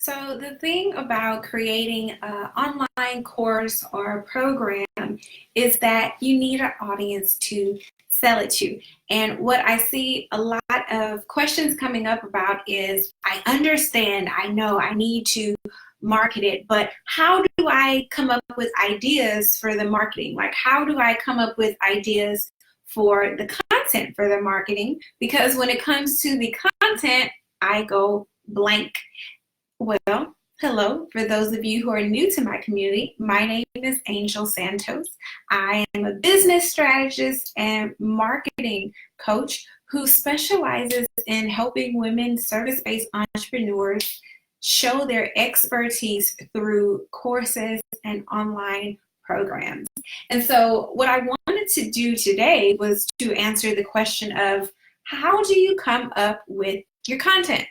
So the thing about creating an online course or program is that you need an audience to sell it to. And what I see a lot of questions coming up about is, I understand, I know I need to market it, but how do I come up with ideas for the marketing? Like, how do I come up with ideas for the content for the marketing? Because when it comes to the content, I go blank. Well, hello. For those of you who are new to my community, my name is Angel Santos. I am a business strategist and marketing coach who specializes in helping women service-based entrepreneurs show their expertise through courses and online programs. And so what I wanted to do today was to answer the question of, how do you come up with your content?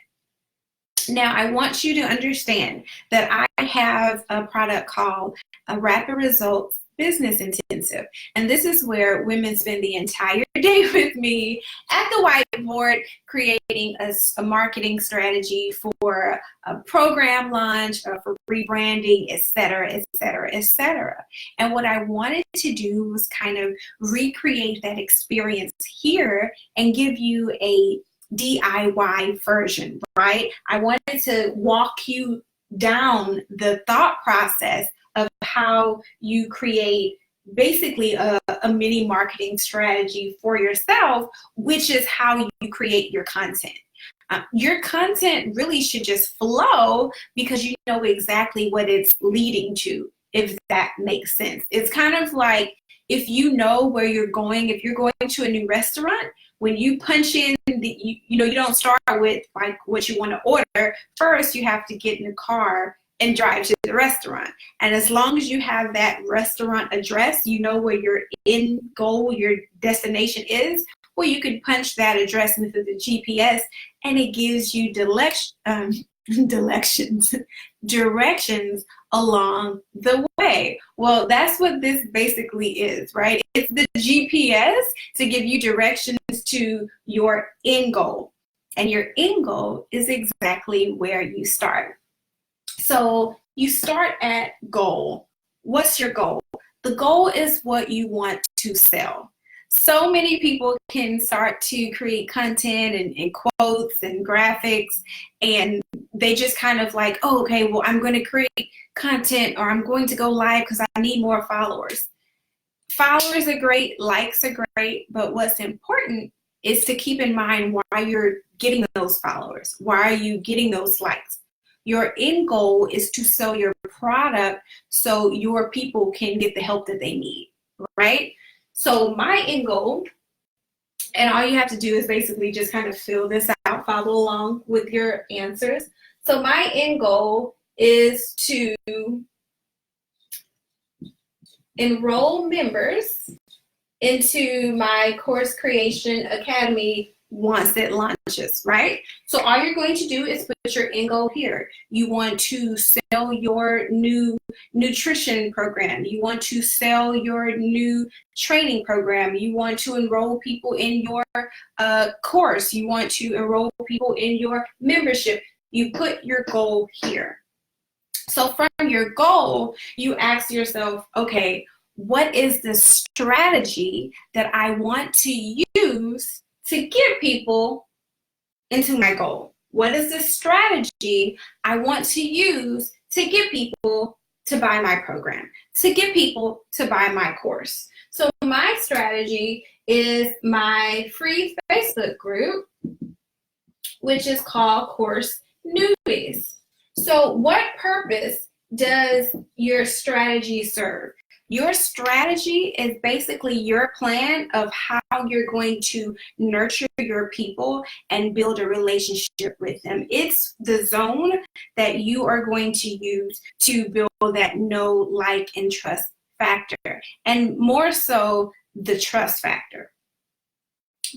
Now, I want you to understand that I have a product called a Rapid Results Business Intensive. And this is where women spend the entire day with me at the whiteboard creating a marketing strategy for a program launch or for rebranding, et cetera, et cetera, et cetera. And what I wanted to do was kind of recreate that experience here and give you a DIY version, right? I wanted to walk you down the thought process of how you create basically a mini marketing strategy for yourself, which is how you create your content. Your content really should just flow because you know exactly what it's leading to, if that makes sense. It's kind of like, if you know where you're going, if you're going to a new restaurant, when you punch in, you don't start with like what you want to order. First, you have to get in the car and drive to the restaurant. And as long as you have that restaurant address, you know where your end goal, your destination is, well, you can punch that address into the GPS and it gives you directions along the way. Well, that's what this basically is, right? It's the GPS to give you directions to your end goal. And your end goal is exactly where you start. So you start at goal. What's your goal? The goal is what you want to sell. So many people can start to create content and quotes and graphics, and they just kind of like, oh, okay, well, I'm going to create content, or I'm going to go live because I need more followers. Followers are great, likes are great, but what's important is to keep in mind why you're getting those followers. Why are you getting those likes? Your end goal is to sell your product so your people can get the help that they need, right? So my end goal, and all you have to do is basically just kind of fill this out, follow along with your answers. So my end goal is to enroll members into my course creation academy once it launches, right? So all you're going to do is put your end goal here. You want to sell your new nutrition program. You want to sell your new training program. You want to enroll people in your course. You want to enroll people in your membership. You put your goal here. So from your goal, you ask yourself, okay, what is the strategy that I want to use to get people into my goal? What is the strategy I want to use to get people to buy my program, to get people to buy my course? So my strategy is my free Facebook group, which is called Course Newbies. So what purpose does your strategy serve? Your strategy is basically your plan of how you're going to nurture your people and build a relationship with them. It's the zone that you are going to use to build that know, like, and trust factor, and more so the trust factor.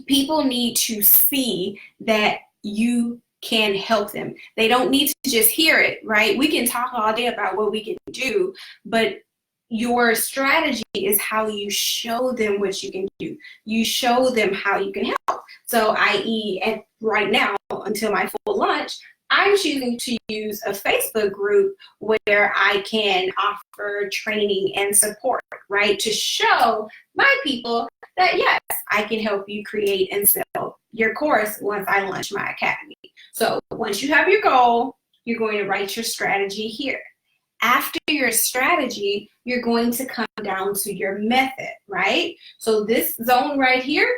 People need to see that you can help them. They don't need to just hear it, right? We can talk all day about what we can do, but your strategy is how you show them what you can do. You show them how you can help. So i.e. right now, until my full launch, I'm choosing to use a Facebook group where I can offer training and support, right? To show my people that yes, I can help you create and sell your course once I launch my academy. So once you have your goal, you're going to write your strategy here. After your strategy, you're going to come down to your method, right? So this zone right here,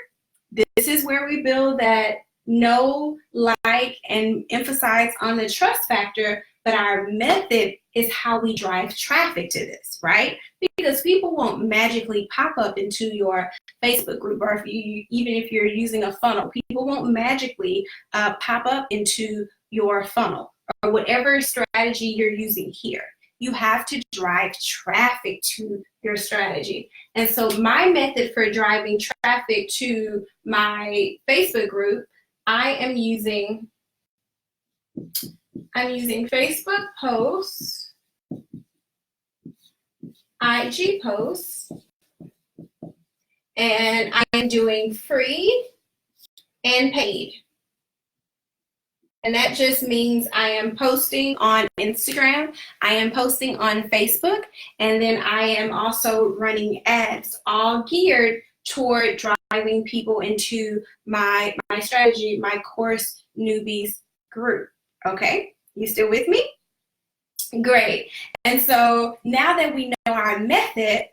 this is where we build that know, like, and emphasize on the trust factor, but our method is how we drive traffic to this, right? Because people won't magically pop up into your Facebook group, or even if you're using a funnel, people won't magically pop up into your funnel or whatever strategy you're using here. You have to drive traffic to your strategy. And so my method for driving traffic to my Facebook group, I'm using Facebook posts, IG posts, and I am doing free and paid. And that just means I am posting on Instagram, I am posting on Facebook, and then I am also running ads, all geared toward driving people into my strategy, my course newbies group. Okay, you still with me? Great. And so now that we know our method,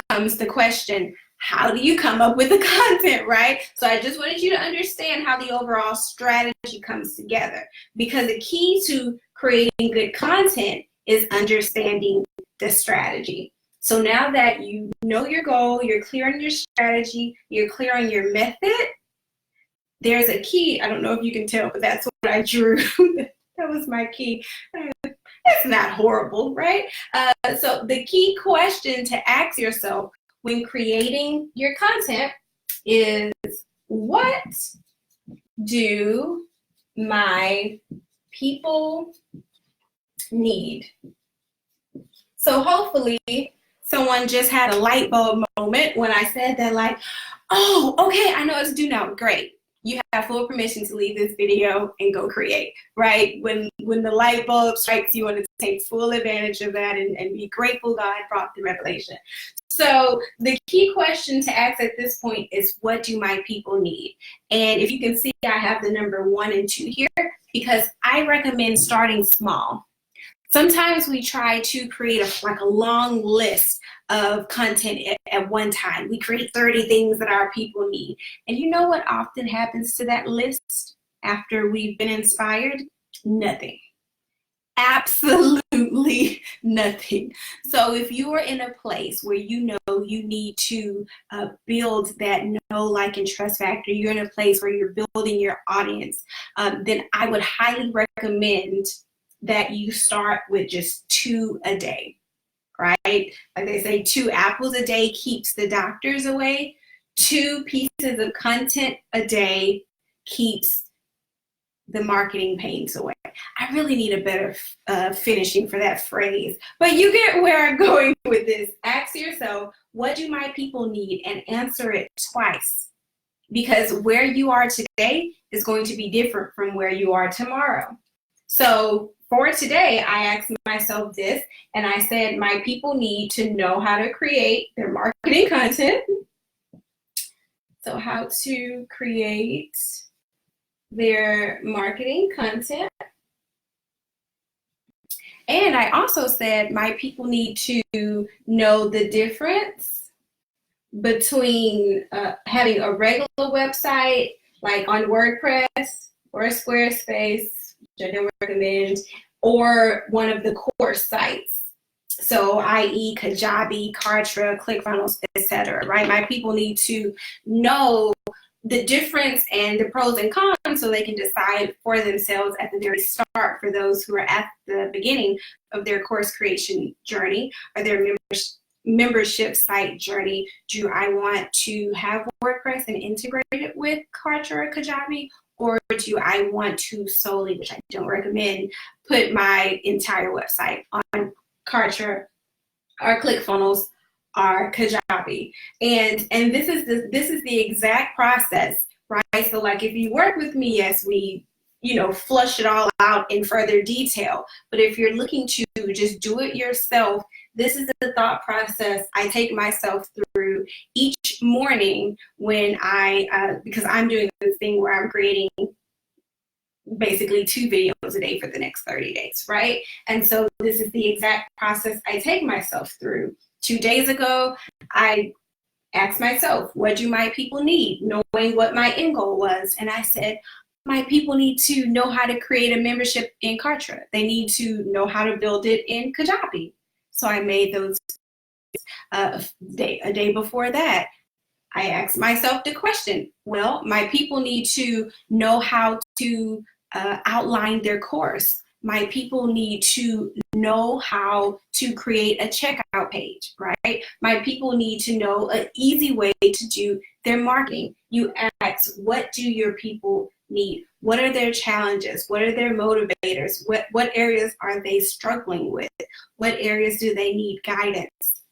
comes the question, how do you come up with the content, right? So I just wanted you to understand how the overall strategy comes together, because the key to creating good content is understanding the strategy. So now that you know your goal, you're clear on your strategy, you're clear on your method, there's a key. I don't know if you can tell, but that's what I drew. That was my key. It's not horrible, right? So the key question to ask yourself when creating your content is, what do my people need? So hopefully someone just had a light bulb moment when I said that, like, oh, okay, I know what to do now. Great. You have full permission to leave this video and go create, right? When the light bulb strikes, you want to take full advantage of that and be grateful God brought the revelation. So the key question to ask at this point is, what do my people need? And if you can see, I have the number 1 and 2 here because I recommend starting small. Sometimes we try to create a long list of content at one time. We create 30 things that our people need. And you know what often happens to that list after we've been inspired? Nothing. Absolutely nothing. So if you are in a place where you know you need to build that know, like, and trust factor, you're in a place where you're building your audience, then I would highly recommend that you start with just 2 a day, right? Like they say, 2 apples a day keeps the doctors away. 2 pieces of content a day keeps the marketing pains away. I really need a better finishing for that phrase, but you get where I'm going with this. Ask yourself, what do my people need? And answer it twice, because where you are today is going to be different from where you are tomorrow. So for today, I asked myself this, and I said my people need to know how to create their marketing content. So how to create their marketing content. And I also said my people need to know the difference between having a regular website, like on WordPress or Squarespace, which I don't recommend, or one of the course sites. So i.e. Kajabi, Kartra, ClickFunnels, etc. right? My people need to know the difference and the pros and cons so they can decide for themselves at the very start, for those who are at the beginning of their course creation journey or their membership site journey. Do I want to have WordPress and integrate it with Kartra or Kajabi? Or do I want to solely, which I don't recommend, put my entire website on Kartra or ClickFunnels or Kajabi? And this is the exact process, right? So like if you work with me, yes, we flush it all out in further detail. But if you're looking to just do it yourself, this is the thought process I take myself through each morning when because I'm doing this thing where I'm creating basically 2 videos a day for the next 30 days, right? And so this is the exact process I take myself through. 2 days ago, I asked myself, what do my people need? Knowing what my end goal was. And I said, my people need to know how to create a membership in Kartra. They need to know how to build it in Kajabi. So I made those a day before that. I asked myself the question, well, my people need to know how to outline their course. My people need to know how to create a checkout page, right? My people need to know an easy way to do their marketing. You ask, what do your people need? What are their challenges? What are their motivators? What areas are they struggling with? What areas do they need guidance?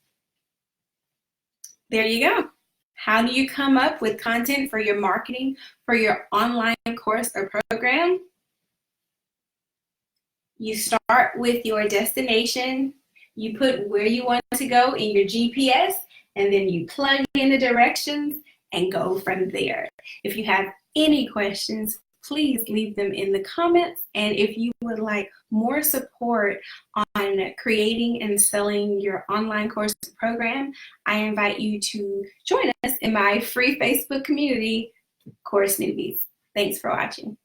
There you go. How do you come up with content for your marketing, for your online course or program? You start with your destination, you put where you want to go in your GPS, and then you plug in the directions and go from there. If you have any questions, please leave them in the comments. And if you would like more support on creating and selling your online course program, I invite you to join us in my free Facebook community, Course Newbies. Thanks for watching.